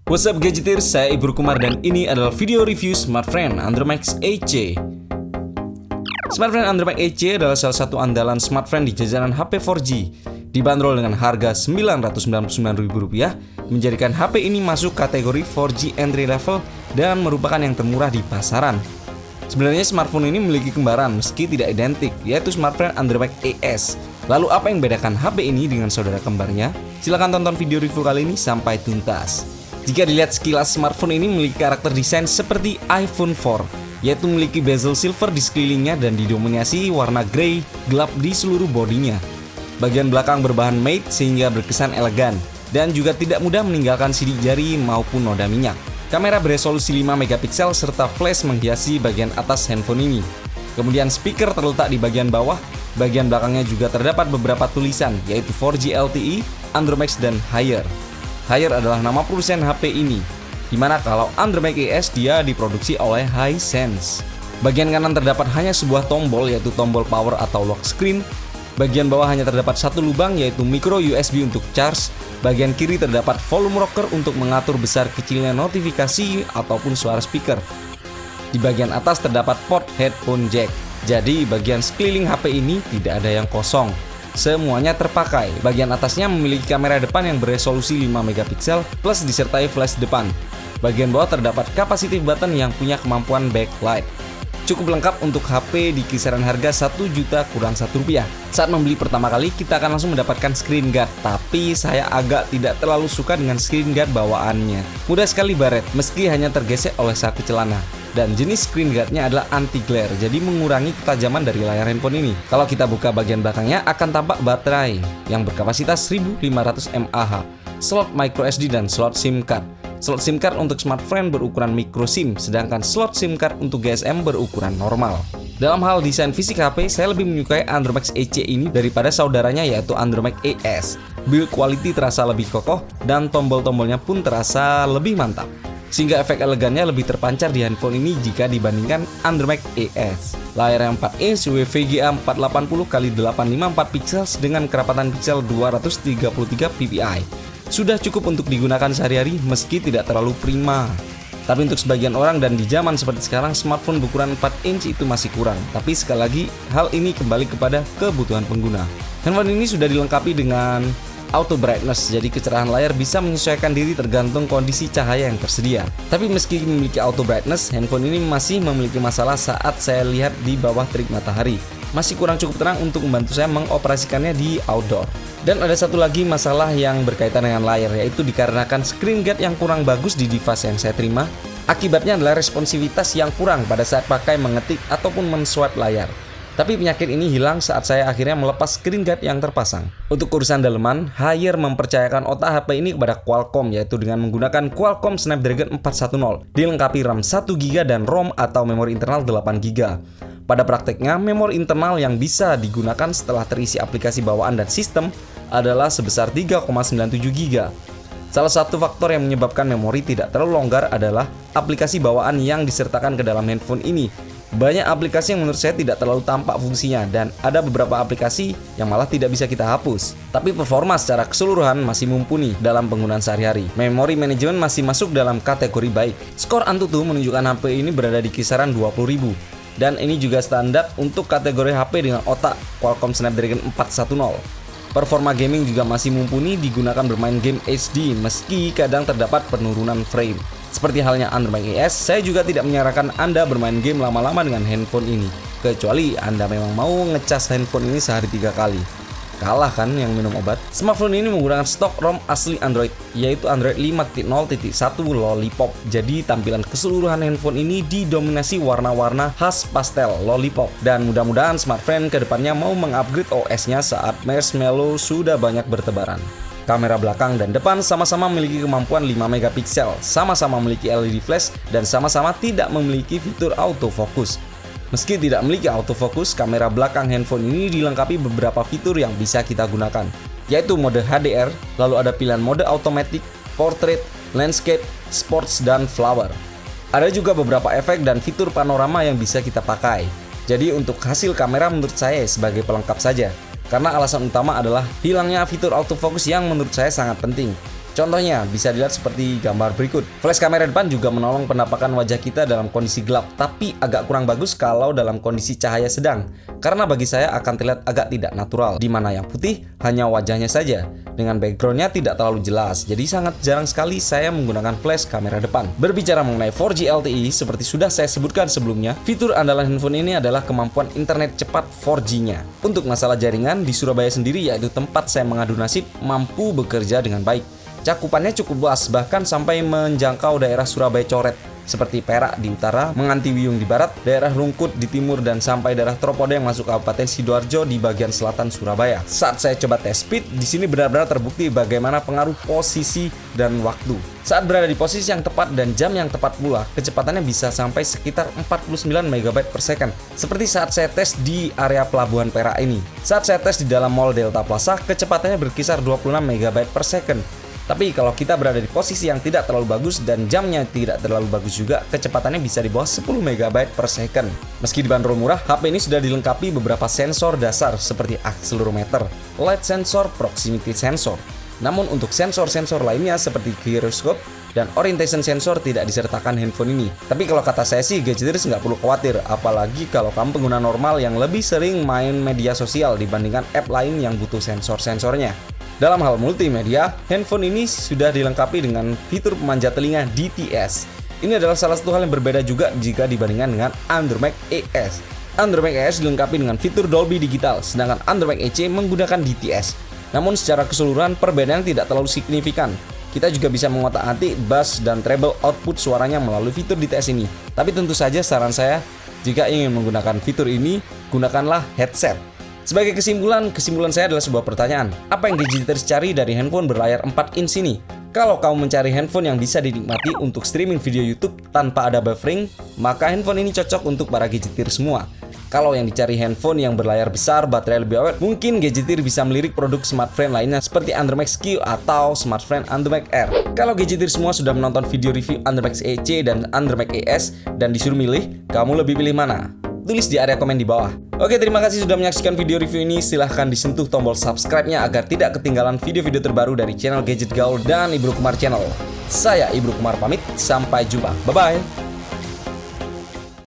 What's up Gadgeters, saya Ibru Kumar dan ini adalah video review Smartfren Andromax 8C. Smartfren Andromax 8C adalah salah satu andalan smartfren di jajaran HP 4G. Dibanderol dengan harga Rp999.000, menjadikan HP ini masuk kategori 4G entry level dan merupakan yang termurah di pasaran. Sebenarnya smartphone ini memiliki kembaran meski tidak identik, yaitu Smartfren Andromax AS. Lalu apa yang membedakan HP ini dengan saudara kembarnya? Silahkan tonton video review kali ini sampai tuntas. Jika dilihat sekilas, smartphone ini memiliki karakter desain seperti iPhone 4, yaitu memiliki bezel silver di sekelilingnya dan didominasi warna grey gelap di seluruh bodinya. Bagian belakang berbahan matte sehingga berkesan elegan dan juga tidak mudah meninggalkan sidik jari maupun noda minyak. Kamera beresolusi 5 megapiksel serta flash menghiasi bagian atas handphone ini. Kemudian speaker terletak di bagian bawah. Bagian belakangnya juga terdapat beberapa tulisan, yaitu 4G LTE, Andromax, dan Haier. Haier adalah nama produsen HP ini, dimana kalau Andromax AS dia diproduksi oleh Hisense. Bagian kanan terdapat hanya sebuah tombol, yaitu tombol power atau lock screen. Bagian bawah hanya terdapat satu lubang, yaitu micro USB untuk charge. Bagian kiri terdapat volume rocker untuk mengatur besar kecilnya notifikasi ataupun suara speaker. Di bagian atas terdapat port headphone jack. Jadi bagian sekeliling HP ini tidak ada yang kosong. Semuanya terpakai. Bagian atasnya memiliki kamera depan yang beresolusi 5 megapiksel plus disertai flash depan. Bagian bawah terdapat capacitive button yang punya kemampuan backlight. Cukup lengkap untuk HP di kisaran harga Rp1 juta kurang Rp1. Saat membeli pertama kali kita akan langsung mendapatkan screen guard, tapi saya agak tidak terlalu suka dengan screen guard bawaannya. Mudah sekali baret meski hanya tergesek oleh saku celana. Dan jenis screen guardnya adalah anti glare, jadi mengurangi ketajaman dari layar handphone ini. Kalau kita buka bagian belakangnya akan tampak baterai yang berkapasitas 1500 mAh, slot micro SD dan slot SIM card. Slot SIM card untuk smartphone berukuran micro SIM, sedangkan slot SIM card untuk GSM berukuran normal. Dalam hal desain fisik HP, saya lebih menyukai Andromax 8C ini daripada saudaranya yaitu Andromax AS. Build quality terasa lebih kokoh dan tombol-tombolnya pun terasa lebih mantap. Sehingga efek elegannya lebih terpancar di handphone ini jika dibandingkan Andromax AS. Layar yang 4 inch WVGA 480x854 pixels dengan kerapatan pixel 233 ppi. Sudah cukup untuk digunakan sehari-hari meski tidak terlalu prima. Tapi untuk sebagian orang dan di zaman seperti sekarang, smartphone berukuran 4 inch itu masih kurang. Tapi sekali lagi, hal ini kembali kepada kebutuhan pengguna. Handphone ini sudah dilengkapi dengan auto brightness, jadi kecerahan layar bisa menyesuaikan diri tergantung kondisi cahaya yang tersedia. Tapi meski memiliki auto brightness, handphone ini masih memiliki masalah saat saya lihat di bawah terik matahari. Masih kurang cukup terang untuk membantu saya mengoperasikannya di outdoor. Dan ada satu lagi masalah yang berkaitan dengan layar, yaitu dikarenakan screen guard yang kurang bagus di device yang saya terima. Akibatnya adalah responsivitas yang kurang pada saat pakai mengetik ataupun men-swipe layar. Tapi penyakit ini hilang saat saya akhirnya melepas screen guard yang terpasang. Untuk urusan daleman, Haier mempercayakan otak HP ini kepada Qualcomm, yaitu dengan menggunakan Qualcomm Snapdragon 410, dilengkapi RAM 1GB dan ROM atau memori internal 8GB. Pada prakteknya, memori internal yang bisa digunakan setelah terisi aplikasi bawaan dan sistem adalah sebesar 3,97GB. Salah satu faktor yang menyebabkan memori tidak terlalu longgar adalah aplikasi bawaan yang disertakan ke dalam handphone ini. Banyak aplikasi yang menurut saya tidak terlalu tampak fungsinya dan ada beberapa aplikasi yang malah tidak bisa kita hapus. Tapi performa secara keseluruhan masih mumpuni dalam penggunaan sehari-hari. Memory management masih masuk dalam kategori baik. Skor Antutu menunjukkan HP ini berada di kisaran 20.000. Dan ini juga standar untuk kategori HP dengan otak Qualcomm Snapdragon 410. Performa gaming juga masih mumpuni digunakan bermain game HD meski kadang terdapat penurunan frame. Seperti halnya Andromax AS, saya juga tidak menyarankan Anda bermain game lama-lama dengan handphone ini, kecuali Anda memang mau ngecas handphone ini sehari 3 kali. Kalah kan yang minum obat? Smartphone ini menggunakan stok ROM asli Android, yaitu Android 5.0.1 Lollipop. Jadi tampilan keseluruhan handphone ini didominasi warna-warna khas pastel Lollipop. Dan mudah-mudahan smartphone kedepannya mau mengupgrade OS-nya saat marshmallow sudah banyak bertebaran. Kamera belakang dan depan sama-sama memiliki kemampuan 5 megapiksel, sama-sama memiliki LED flash, dan sama-sama tidak memiliki fitur autofocus. Meski tidak memiliki autofocus, kamera belakang handphone ini dilengkapi beberapa fitur yang bisa kita gunakan, yaitu mode HDR, lalu ada pilihan mode automatic, portrait, landscape, sports, dan flower. Ada juga beberapa efek dan fitur panorama yang bisa kita pakai. Jadi untuk hasil kamera menurut saya sebagai pelengkap saja. Karena alasan utama adalah hilangnya fitur autofocus yang menurut saya sangat penting. Contohnya bisa dilihat seperti gambar berikut. Flash kamera depan juga menolong penampakan wajah kita dalam kondisi gelap, tapi agak kurang bagus kalau dalam kondisi cahaya sedang. Karena bagi saya akan terlihat agak tidak natural, di mana yang putih hanya wajahnya saja, dengan backgroundnya tidak terlalu jelas. Jadi sangat jarang sekali saya menggunakan flash kamera depan. Berbicara mengenai 4G LTE, seperti sudah saya sebutkan sebelumnya, fitur andalan handphone ini adalah kemampuan internet cepat 4G-nya. Untuk masalah jaringan, di Surabaya sendiri yaitu tempat saya mengadu nasib, mampu bekerja dengan baik. Cakupannya cukup luas, bahkan sampai menjangkau daerah Surabaya Coret, seperti Perak di utara, Mengantiwiyung di barat, daerah Rungkut di timur, dan sampai daerah Tropodo yang masuk Kabupaten Sidoarjo di bagian selatan Surabaya. Saat saya coba tes speed, di sini benar-benar terbukti bagaimana pengaruh posisi dan waktu. Saat berada di posisi yang tepat dan jam yang tepat pula, kecepatannya bisa sampai sekitar 49 MB per second. Seperti saat saya tes di area Pelabuhan Perak ini. Saat saya tes di dalam Mall Delta Plaza, kecepatannya berkisar 26 MB per second. Tapi kalau kita berada di posisi yang tidak terlalu bagus dan jamnya tidak terlalu bagus juga, kecepatannya bisa di bawah 10 MB per second. Meski dibanderol murah, HP ini sudah dilengkapi beberapa sensor dasar seperti accelerometer, light sensor, proximity sensor. Namun untuk sensor-sensor lainnya seperti gyroscope dan orientation sensor tidak disertakan handphone ini. Tapi kalau kata saya sih, gadgeters nggak perlu khawatir, apalagi kalau kamu pengguna normal yang lebih sering main media sosial dibandingkan app lain yang butuh sensor-sensornya. Dalam hal multimedia, handphone ini sudah dilengkapi dengan fitur pemanjat telinga DTS. Ini adalah salah satu hal yang berbeda juga jika dibandingkan dengan Android ES. Android ES dilengkapi dengan fitur Dolby Digital, sedangkan Android EC menggunakan DTS. Namun secara keseluruhan perbedaan tidak terlalu signifikan. Kita juga bisa mengotak-atik bass dan treble output suaranya melalui fitur DTS ini. Tapi tentu saja saran saya, jika ingin menggunakan fitur ini, gunakanlah headset. Sebagai kesimpulan saya adalah sebuah pertanyaan. Apa yang gadgeters cari dari handphone berlayar 4 inch ini? Kalau kamu mencari handphone yang bisa dinikmati untuk streaming video YouTube tanpa ada buffering, maka handphone ini cocok untuk para gadgeters semua. Kalau yang dicari handphone yang berlayar besar, baterai lebih awet, mungkin gadgeter bisa melirik produk smartphone lainnya seperti Android Max Q atau smartphone Android Max Air. Kalau gadgeter semua sudah menonton video review Android Max EC dan Android Max ES dan disuruh milih, kamu lebih pilih mana? Tulis di area komen di bawah. Oke, terima kasih sudah menyaksikan video review ini. Silahkan disentuh tombol subscribe-nya agar tidak ketinggalan video-video terbaru dari channel Gadget Gaul dan Ibnu Kumar Channel. Saya Ibnu Kumar pamit, sampai jumpa. Bye-bye.